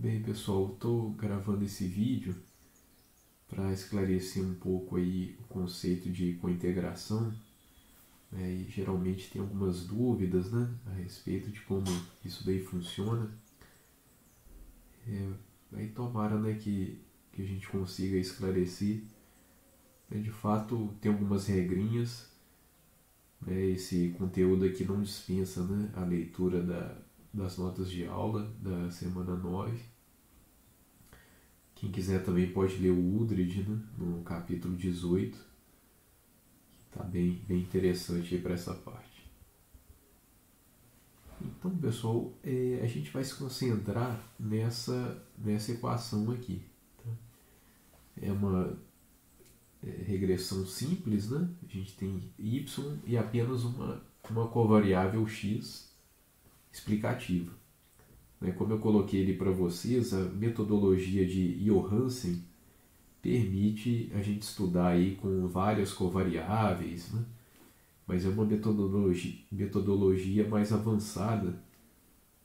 Bem, pessoal, estou gravando esse vídeo para esclarecer um pouco aí o conceito de cointegração, né? E geralmente tem algumas dúvidas, né, a respeito de como isso daí funciona. Aí tomara, né, que a gente consiga esclarecer. De fato, tem algumas regrinhas, né, esse conteúdo aqui não dispensa, né, a leitura das notas de aula da semana 9. Quem quiser também pode ler o Uldred, né, no capítulo 18, que está bem interessante para essa parte. Então, pessoal, a gente vai se concentrar nessa equação aqui. Tá? É uma regressão simples, né? A gente tem y e apenas uma covariável x explicativa. Como eu coloquei ali para vocês, a metodologia de Johansen permite a gente estudar aí com várias covariáveis, né? Mas é uma metodologia mais avançada,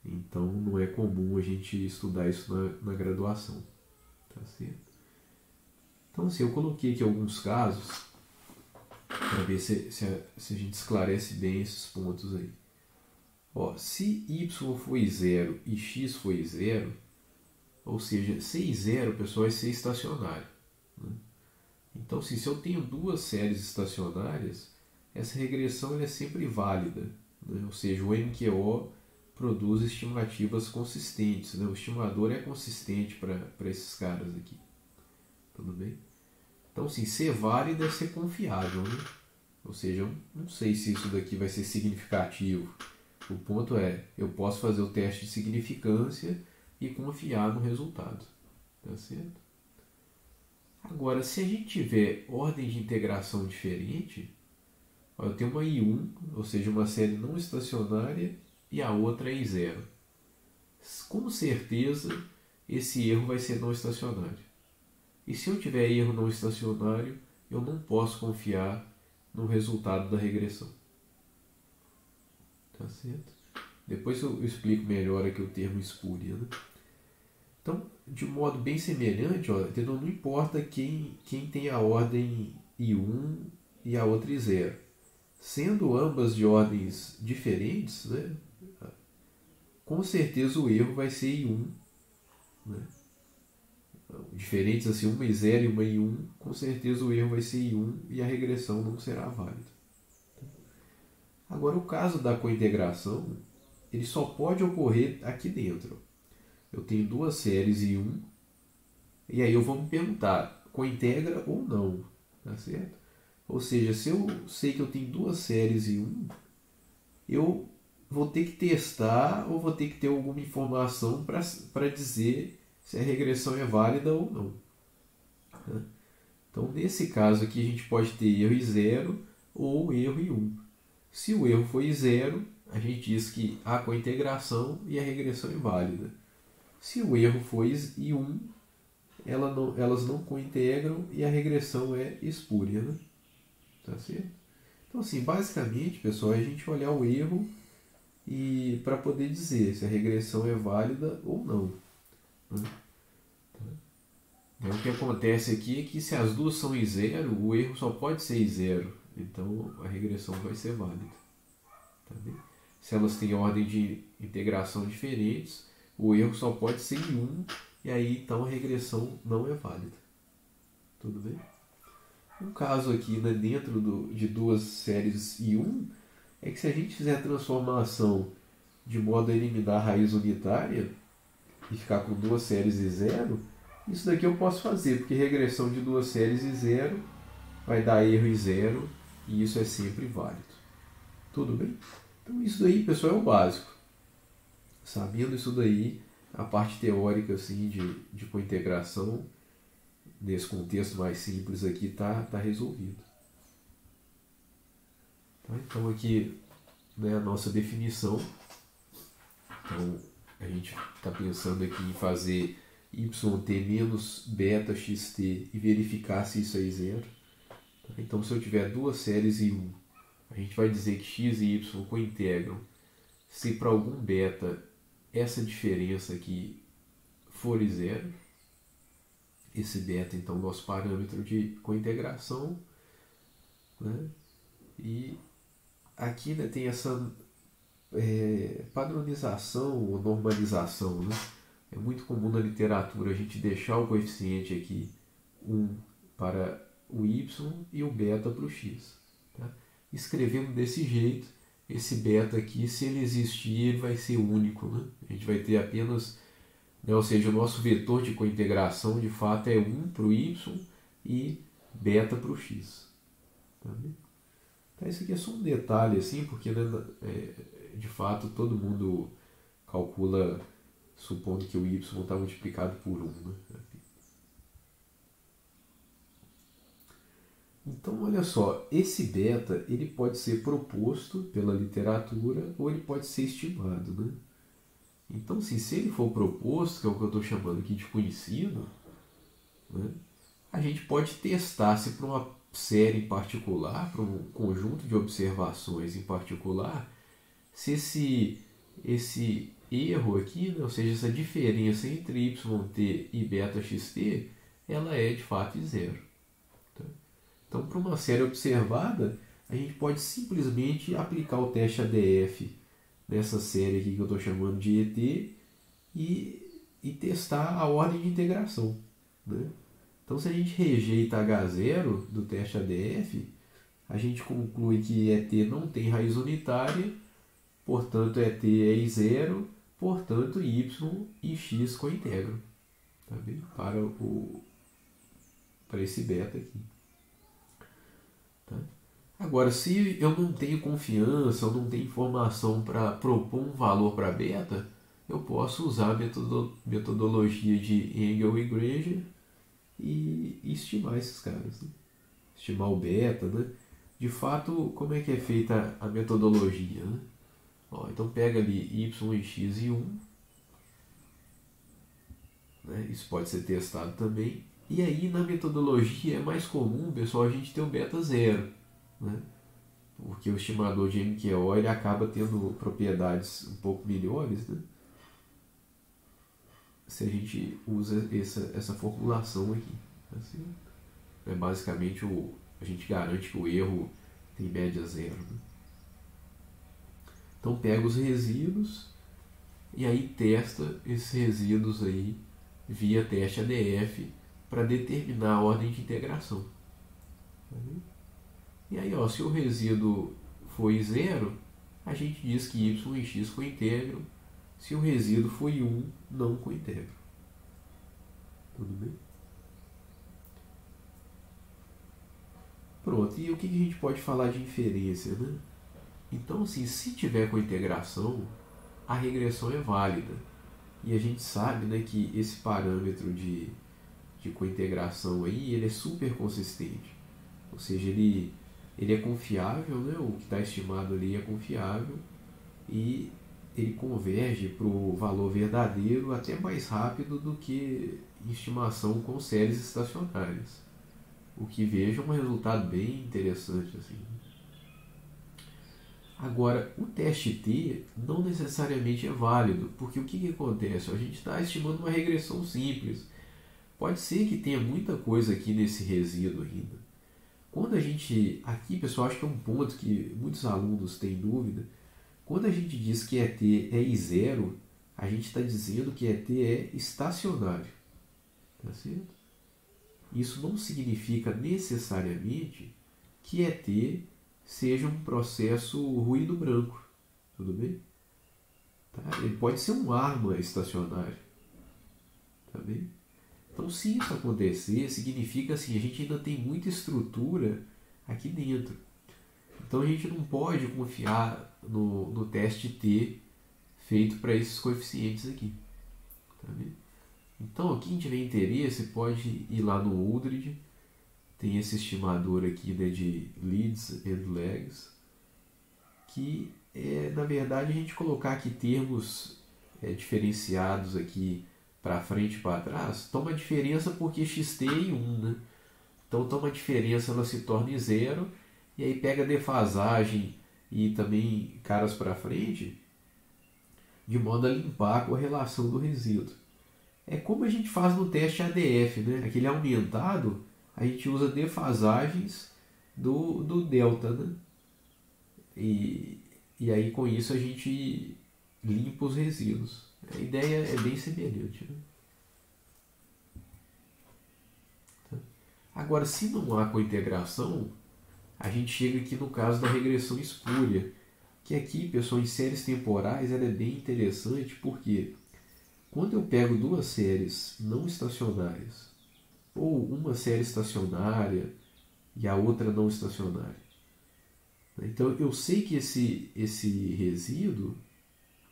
então não é comum a gente estudar isso na graduação. Tá certo? Então, assim, eu coloquei aqui alguns casos para ver se a gente esclarece bem esses pontos aí. Ó, se y foi zero e x foi zero, ou seja, C zero, pessoal, é C estacionário. Né? Então, assim, se eu tenho duas séries estacionárias, essa regressão é sempre válida. Né? Ou seja, o MQO produz estimativas consistentes. Né? O estimador é consistente para esses caras aqui. Tudo bem? Então, assim, ser válido é ser confiável. Né? Ou seja, eu não sei se isso daqui vai ser significativo. O ponto é, eu posso fazer o teste de significância e confiar no resultado. Tá certo? Agora, se a gente tiver ordem de integração diferente, eu tenho uma I1, ou seja, uma série não estacionária, e a outra é I0. Com certeza, esse erro vai ser não estacionário. E se eu tiver erro não estacionário, eu não posso confiar no resultado da regressão. Tá certo? Depois eu explico melhor aqui o termo espúria. Né? Então, de modo bem semelhante, ó, não importa quem tem a ordem I1 e a outra I0. Sendo ambas de ordens diferentes, né, com certeza o erro vai ser I1. Né? Diferentes assim, uma I0 e uma I1, com certeza o erro vai ser I1 e a regressão não será válida. Agora, o caso da cointegração, ele só pode ocorrer aqui dentro. Eu tenho duas séries I1, e aí eu vou me perguntar, cointegra ou não? Tá certo? Ou seja, se eu sei que eu tenho duas séries I1, eu vou ter que testar ou vou ter que ter alguma informação para dizer se a regressão é válida ou não. Né? Então, nesse caso aqui, a gente pode ter erro I0 ou erro I1. Se o erro for I0, a gente diz que há cointegração e a regressão é válida. Se o erro for I1, elas não cointegram e a regressão é espúria. Né? Tá certo? Então, assim, basicamente, pessoal, é a gente olhar o erro e para poder dizer se a regressão é válida ou não. Né? O que acontece aqui é que se as duas são em zero, o erro só pode ser em zero. Então a regressão vai ser válida. Tá bem? Se elas têm ordem de integração diferentes, o erro só pode ser em 1, e aí então a regressão não é válida. Tudo bem? Um caso aqui, né, dentro de duas séries I1 é que se a gente fizer a transformação de modo a eliminar a raiz unitária e ficar com duas séries e zero, isso daqui eu posso fazer, porque regressão de duas séries e zero vai dar erro em zero e isso é sempre válido. Tudo bem? Então isso daí, pessoal, é o básico. Sabendo isso daí, a parte teórica assim, de cointegração, nesse contexto mais simples aqui, está resolvido. Tá? Então aqui, né, a nossa definição. Então a gente está pensando aqui em fazer yt menos beta xt e verificar se isso é zero. Então, se eu tiver duas séries I1, a gente vai dizer que x e y cointegram se para algum beta essa diferença aqui for zero, esse beta, então, nosso parâmetro de cointegração, né? E aqui, né, tem essa padronização ou normalização, né? É muito comum na literatura a gente deixar o coeficiente aqui 1 para o y e o beta para o x. Tá? Escrevendo desse jeito, esse beta aqui, se ele existir, ele vai ser único. Né? A gente vai ter apenas, né, ou seja, o nosso vetor de cointegração de fato é 1 para o y e beta para o x. Tá bem? Então, isso aqui é só um detalhe, assim, porque, né, de fato todo mundo calcula supondo que o y está multiplicado por 1. Né? Então, olha só, esse beta ele pode ser proposto pela literatura ou ele pode ser estimado. Né? Então, assim, se ele for proposto, que é o que eu estou chamando aqui de conhecido, né, a gente pode testar se para uma série em particular, para um conjunto de observações em particular, se esse erro aqui, né, ou seja, essa diferença entre yt e beta-xt, ela é de fato zero. Tá? Então, para uma série observada, a gente pode simplesmente aplicar o teste ADF nessa série aqui que eu estou chamando de ET e testar a ordem de integração. Né? Então, se a gente rejeita H0 do teste ADF, a gente conclui que ET não tem raiz unitária, portanto ET é zero, portanto y e x cointegram, tá bem? Para esse beta aqui. Tá? Agora, se eu não tenho confiança, eu não tenho informação para propor um valor para beta, eu posso usar a metodologia de Engel e Granger e estimar esses caras. Né? Estimar o beta. Né? De fato, como é que é feita a metodologia? Né? Ó, então pega ali y e x e 1. Né? Isso pode ser testado também. E aí na metodologia é mais comum, pessoal, a gente ter o beta zero. Né? Porque o estimador de MQO ele acaba tendo propriedades um pouco melhores, né? Se a gente usa essa formulação aqui. Assim, é basicamente a gente garante que o erro tem média zero. Né? Então pega os resíduos e aí testa esses resíduos aí via teste ADF para determinar a ordem de integração. E aí, ó, se o resíduo foi zero, a gente diz que y e x cointegram. Se o resíduo foi 1, não cointegram. Tudo bem? Pronto, e o que a gente pode falar de inferência, né? Então, assim, se tiver cointegração, a regressão é válida. E a gente sabe, né, que esse parâmetro de cointegração aí, ele é super consistente. Ou seja, ele é confiável, né? O que está estimado ali é confiável e ele converge para o valor verdadeiro até mais rápido do que estimação com séries estacionárias. O que vejo é um resultado bem interessante. Assim. Agora, o teste T não necessariamente é válido, porque o que acontece? A gente está estimando uma regressão simples. Pode ser que tenha muita coisa aqui nesse resíduo ainda. Quando a gente... Aqui, pessoal, acho que é um ponto que muitos alunos têm dúvida. Quando a gente diz que ET é zero, a gente está dizendo que ET é estacionário. Tá certo? Isso não significa necessariamente que ET seja um processo ruído branco. Tudo bem? Tá? Ele pode ser um arma estacionário. Tá bem? Então, se isso acontecer, significa assim, a gente ainda tem muita estrutura aqui dentro. Então, a gente não pode confiar no teste T feito para esses coeficientes aqui. Tá bem? Então, quem tiver interesse pode ir lá no Uldred. Tem esse estimador aqui, né, de leads and lags, que é, na verdade, a gente colocar aqui termos diferenciados aqui para frente e para trás, toma diferença porque xt e 1, né? Então toma diferença, ela se torna zero, e aí pega defasagem e também caras para frente, de modo a limpar a correlação do resíduo. É como a gente faz no teste ADF, né? Aquele aumentado, a gente usa defasagens do delta, né? E, e aí com isso a gente limpa os resíduos. A ideia é bem semelhante, né? Agora, se não há cointegração, a gente chega aqui no caso da regressão espúria, que aqui, pessoal, em séries temporais ela é bem interessante, porque quando eu pego duas séries não estacionárias, ou uma série estacionária e a outra não estacionária, então eu sei que esse resíduo,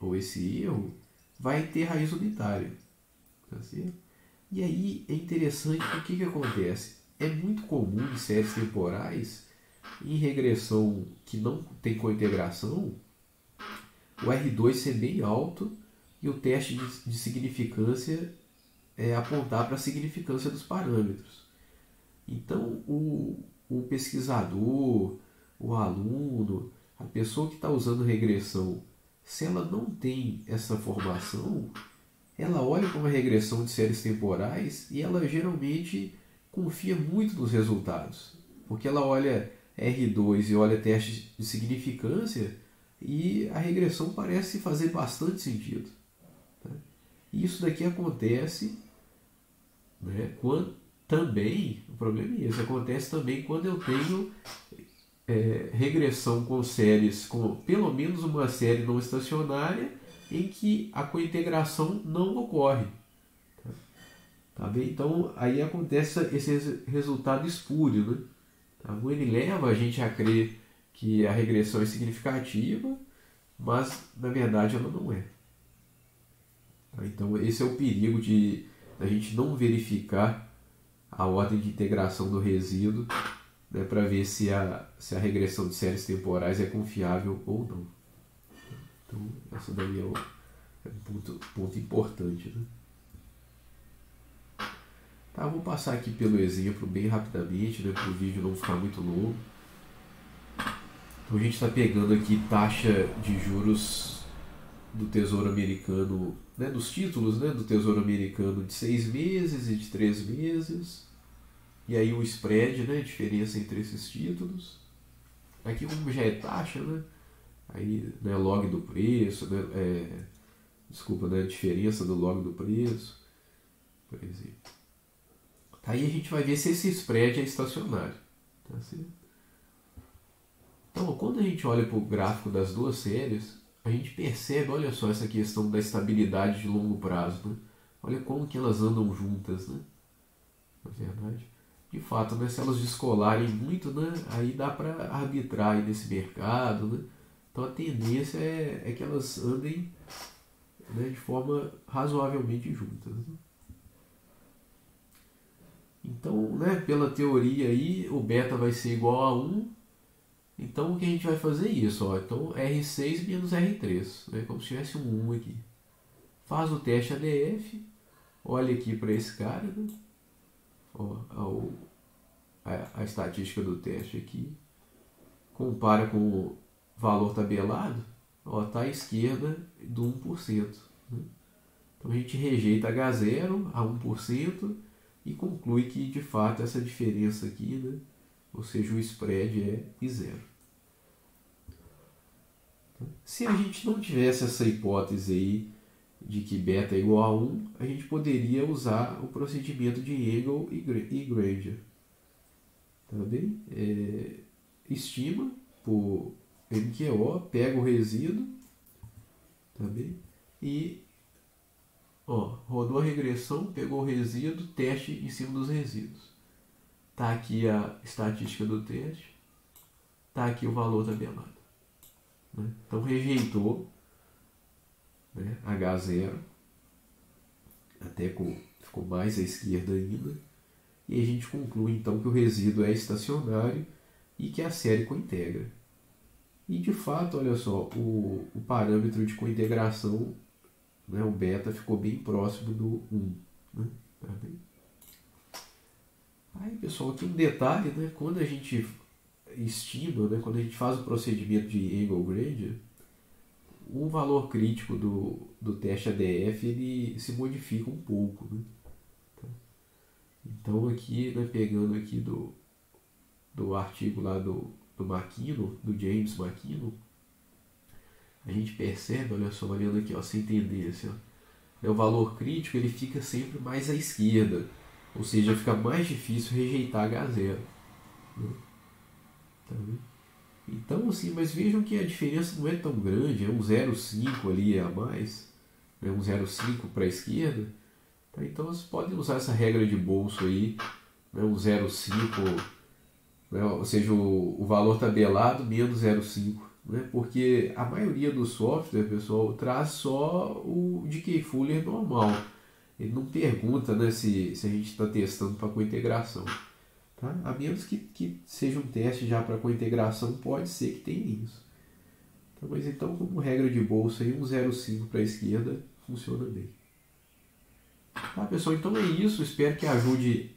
ou esse erro, vai ter raiz unitária. Tá certo? E aí é interessante porque o que acontece? É muito comum em séries temporais, em regressão que não tem cointegração, o R2 ser bem alto e o teste de significância é apontar para a significância dos parâmetros. Então, o pesquisador, o aluno, a pessoa que está usando regressão, se ela não tem essa formação, ela olha para uma regressão de séries temporais e ela geralmente confia muito nos resultados, porque ela olha R2 e olha teste de significância e a regressão parece fazer bastante sentido. Tá? E isso daqui acontece, né, quando também, o problema é esse, acontece também quando eu tenho regressão com séries, com pelo menos uma série não estacionária em que a cointegração não ocorre. Tá bem? Então aí acontece esse resultado espúrio. Né? Tá? Ele leva a gente a crer que a regressão é significativa, mas na verdade ela não é. Tá? Então esse é o perigo de a gente não verificar a ordem de integração do resíduo, né, para ver se a regressão de séries temporais é confiável ou não. Então essa daí é um ponto importante. Né? Tá, vou passar aqui pelo exemplo bem rapidamente, né, para o vídeo não ficar muito longo. Então a gente está pegando aqui taxa de juros do Tesouro Americano, né, dos títulos, né, do Tesouro Americano de 6 meses e de 3 meses. E aí o spread, né, a diferença entre esses títulos. Aqui como já é taxa, né, aí, né, log do preço, né, desculpa, né, a diferença do log do preço, por exemplo. Aí a gente vai ver se esse spread é estacionário. Tá certo? Então, quando a gente olha para o gráfico das duas séries, a gente percebe, olha só, essa questão da estabilidade de longo prazo. Né? Olha como que elas andam juntas, né? Na verdade. De fato, né, se elas descolarem muito, né, aí dá para arbitrar aí nesse mercado. Né? Então a tendência é que elas andem, né, de forma razoavelmente juntas. Né? Então, né, pela teoria aí, o beta vai ser igual a 1. Então, o que a gente vai fazer é isso, ó. Então, R6 menos R3, né, como se tivesse um 1 aqui. Faz o teste ADF, olha aqui para esse cara, né, ó, a estatística do teste aqui, compara com o valor tabelado, ó, tá à esquerda do 1%. Né? Então, a gente rejeita H0 a 1%, e conclui que de fato essa diferença aqui, né, ou seja, o spread é zero. Se a gente não tivesse essa hipótese aí de que beta é igual a 1, a gente poderia usar o procedimento de Engel e Granger. Tá bem? Estima por MQO, pega o resíduo, tá bem? E rodou a regressão, pegou o resíduo, teste em cima dos resíduos. Está aqui a estatística do teste, está aqui o valor tabelado. Né? Então rejeitou, né, H0, até ficou mais à esquerda ainda, e a gente conclui então que o resíduo é estacionário e que a série cointegra. E de fato, olha só, o parâmetro de cointegração, né, o beta, ficou bem próximo do 1. Né? Tá bem? Aí, pessoal, aqui um detalhe, né, quando a gente estima, né, quando a gente faz o procedimento de Engel-Granger, o valor crítico do teste ADF ele se modifica um pouco, né? Então aqui, né, pegando aqui do artigo lá do McKinnon, do James McKinnon, a gente percebe, olha só, olhando aqui, ó, sem tendência, ó, o valor crítico ele fica sempre mais à esquerda, ou seja, fica mais difícil rejeitar H0. Né? Tá vendo? Então, assim, mas vejam que a diferença não é tão grande, é um 0,5 ali a mais, né, um 0,5 para a esquerda. Tá? Então, vocês podem usar essa regra de bolso aí, né, um 0,5, né, ou seja, o valor tabelado menos 0,5. Né, porque a maioria do software, pessoal, traz só o decay Fuller normal. Ele não pergunta, né, se a gente está testando para cointegração. Tá? A menos que seja um teste já para cointegração, pode ser que tenha isso. Tá? Mas então, como regra de bolsa, aí, um 0,5 para a esquerda funciona bem. Tá, pessoal? Então é isso. Espero que ajude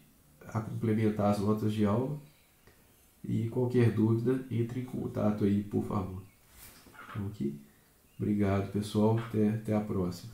a complementar as notas de aula. E qualquer dúvida, entre em contato aí, por favor. Ok? Obrigado, pessoal. Até a próxima.